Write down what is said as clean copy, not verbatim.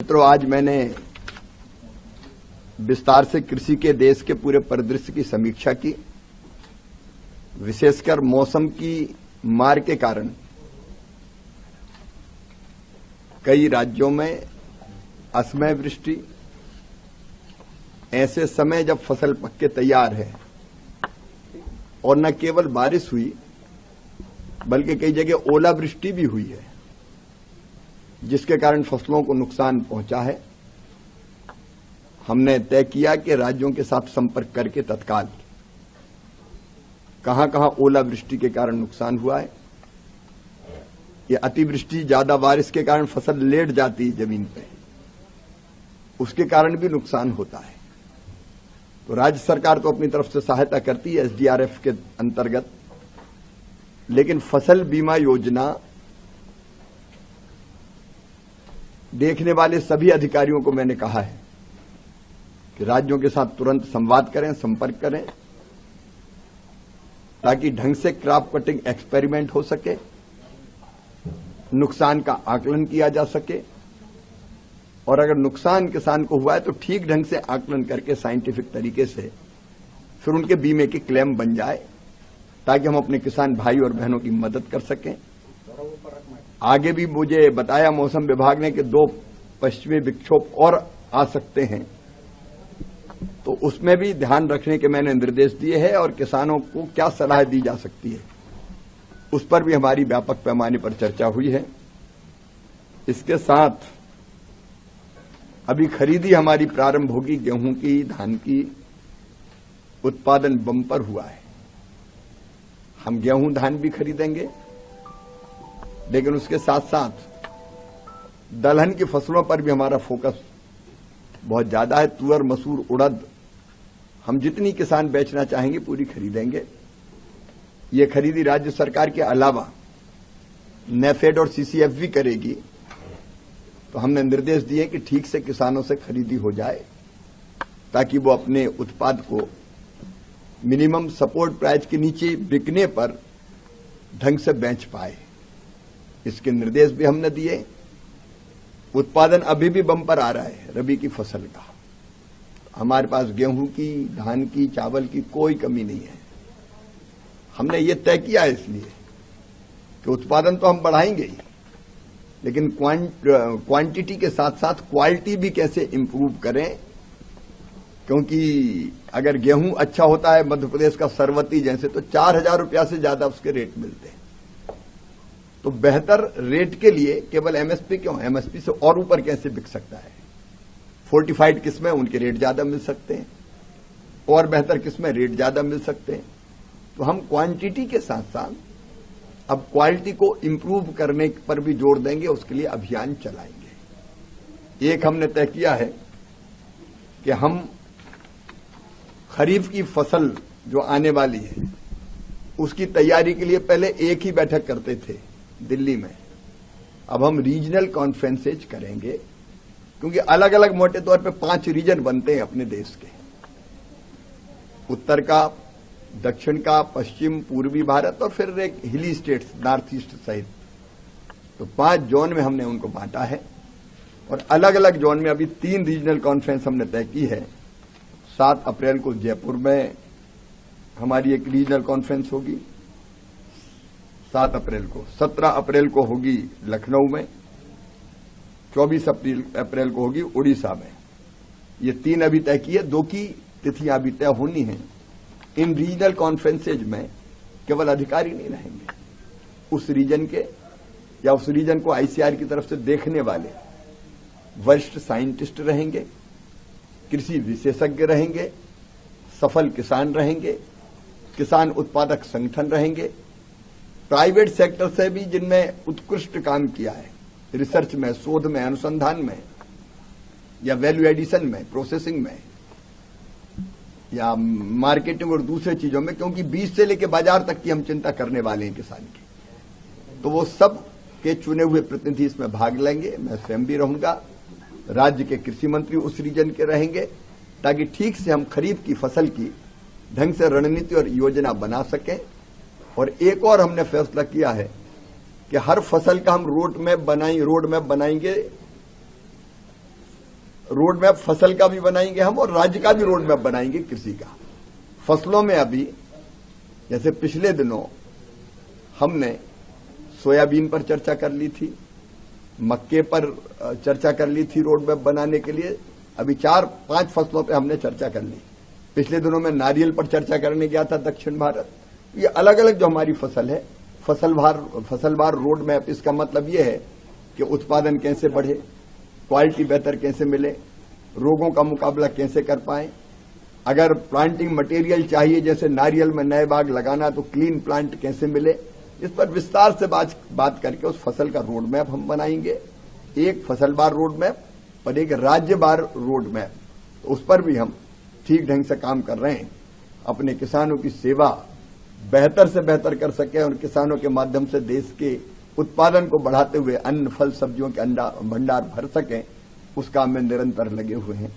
मित्रों, आज मैंने विस्तार से कृषि के देश के पूरे परिदृश्य की समीक्षा की। विशेषकर मौसम की मार के कारण कई राज्यों में असमय वृष्टि, ऐसे समय जब फसल पक के तैयार है और न केवल बारिश हुई बल्कि कई जगह ओलावृष्टि भी हुई है, जिसके कारण फसलों को नुकसान पहुंचा है। हमने तय किया कि राज्यों के साथ संपर्क करके तत्काल कहां कहां ओलावृष्टि के कारण नुकसान हुआ है, या अतिवृष्टि ज्यादा बारिश के कारण फसल लेट जाती है जमीन पे, उसके कारण भी नुकसान होता है। तो राज्य सरकार तो अपनी तरफ से सहायता करती है एसडीआरएफ के अंतर्गत, लेकिन फसल बीमा योजना देखने वाले सभी अधिकारियों को मैंने कहा है कि राज्यों के साथ तुरंत संवाद करें, संपर्क करें, ताकि ढंग से क्रॉप कटिंग एक्सपेरिमेंट हो सके, नुकसान का आकलन किया जा सके, और अगर नुकसान किसान को हुआ है तो ठीक ढंग से आकलन करके साइंटिफिक तरीके से फिर उनके बीमे की क्लेम बन जाए, ताकि हम अपने किसान भाई और बहनों की मदद कर सकें। आगे भी मुझे बताया मौसम विभाग ने कि 2 पश्चिमी विक्षोभ और आ सकते हैं, तो उसमें भी ध्यान रखने के मैंने निर्देश दिए हैं, और किसानों को क्या सलाह दी जा सकती है उस पर भी हमारी व्यापक पैमाने पर चर्चा हुई है। इसके साथ अभी खरीदी हमारी प्रारंभ होगी, गेहूं की, धान की। उत्पादन बम्पर हुआ है, हम गेहूं धान भी खरीदेंगे, लेकिन उसके साथ साथ दलहन की फसलों पर भी हमारा फोकस बहुत ज्यादा है। तुअर, मसूर, उड़द हम जितनी किसान बेचना चाहेंगे पूरी खरीदेंगे। ये खरीदी राज्य सरकार के अलावा नेफेड और सीसीएफ भी करेगी। तो हमने निर्देश दिए कि ठीक से किसानों से खरीदी हो जाए, ताकि वो अपने उत्पाद को मिनिमम सपोर्ट प्राइस के नीचे बिकने पर ढंग से बेच पाए। इसके निर्देश भी हमने दिए। उत्पादन अभी भी बम्पर आ रहा है रबी की फसल का। हमारे पास गेहूं की, धान की, चावल की कोई कमी नहीं है। हमने ये तय किया है इसलिए कि उत्पादन तो हम बढ़ाएंगे ही, लेकिन क्वांटिटी के साथ साथ क्वालिटी भी कैसे इंप्रूव करें, क्योंकि अगर गेहूं अच्छा होता है मध्य प्रदेश का सरवती जैसे, तो 4000 रुपया से ज्यादा उसके रेट मिलते हैं। तो बेहतर रेट के लिए केवल एमएसपी क्यों, एमएसपी से और ऊपर कैसे बिक सकता है। फोर्टिफाइड किस्में, उनके रेट ज्यादा मिल सकते हैं, और बेहतर किस्में रेट ज्यादा मिल सकते हैं। तो हम क्वांटिटी के साथ साथ अब क्वालिटी को इंप्रूव करने पर भी जोर देंगे, उसके लिए अभियान चलाएंगे। एक हमने तय किया है कि हम खरीफ की फसल जो आने वाली है उसकी तैयारी के लिए पहले एक ही बैठक करते थे दिल्ली में, अब हम रीजनल कॉन्फ्रेंसेज करेंगे, क्योंकि अलग अलग मोटे तौर पे 5 रीजन बनते हैं अपने देश के, उत्तर का, दक्षिण का, पश्चिम, पूर्वी भारत, और फिर एक हिली स्टेट्स नॉर्थ ईस्ट सहित। तो 5 जोन में हमने उनको बांटा है, और अलग अलग जोन में अभी 3 रीजनल कॉन्फ्रेंस हमने तय की है। 7 अप्रैल को जयपुर में हमारी एक रीजनल कॉन्फ्रेंस होगी, 7 अप्रैल को, 17 अप्रैल को होगी लखनऊ में, 24 अप्रैल को होगी उड़ीसा में। ये 3 अभी तय की है, 2 की तिथियां अभी तय होनी है। इन रीजनल कॉन्फ्रेंसेज में केवल अधिकारी नहीं रहेंगे, उस रीजन के या उस रीजन को आईसीआर की तरफ से देखने वाले वरिष्ठ साइंटिस्ट रहेंगे, कृषि विशेषज्ञ रहेंगे, सफल किसान रहेंगे, किसान उत्पादक संगठन रहेंगे, प्राइवेट सेक्टर से भी जिनमें उत्कृष्ट काम किया है रिसर्च में, शोध में, अनुसंधान में, या वैल्यू एडिशन में, प्रोसेसिंग में, या मार्केटिंग और दूसरे चीजों में, क्योंकि बीज से लेकर बाजार तक की हम चिंता करने वाले हैं किसान की। तो वो सब के चुने हुए प्रतिनिधि इसमें भाग लेंगे। मैं स्वयं भी रहूंगा, राज्य के कृषि मंत्री उस रीजन के रहेंगे, ताकि ठीक से हम खरीफ की फसल की ढंग से रणनीति और योजना बना सकें। और एक और हमने फैसला किया है कि हर फसल का हम रोड मैप बनाएंगे रोड मैप फसल का भी बनाएंगे हम और राज्य का भी रोड मैप बनाएंगे कृषि का। फसलों में अभी जैसे पिछले दिनों हमने सोयाबीन पर चर्चा कर ली थी, मक्के पर चर्चा कर ली थी रोड मैप बनाने के लिए। अभी 4-5 फसलों पे हमने चर्चा कर ली। पिछले दिनों में नारियल पर चर्चा करने गया था दक्षिण भारत। ये अलग अलग जो हमारी फसल है, फसलवार रोड मैप, इसका मतलब ये है कि उत्पादन कैसे बढ़े, क्वालिटी बेहतर कैसे मिले, रोगों का मुकाबला कैसे कर पाए। अगर प्लांटिंग मटेरियल चाहिए, जैसे नारियल में नए बाग लगाना, तो क्लीन प्लांट कैसे मिले, इस पर विस्तार से बात करके उस फसल का रोड मैप हम बनाएंगे। एक फसलवार रोड मैप और एक राज्यवार रोड मैप, तो उस पर भी हम ठीक ढंग से काम कर रहे हैं। अपने किसानों की सेवा बेहतर से बेहतर कर सके और किसानों के माध्यम से देश के उत्पादन को बढ़ाते हुए अन्न, फल, सब्जियों के भंडार भर सकें, उस काम में निरंतर लगे हुए हैं।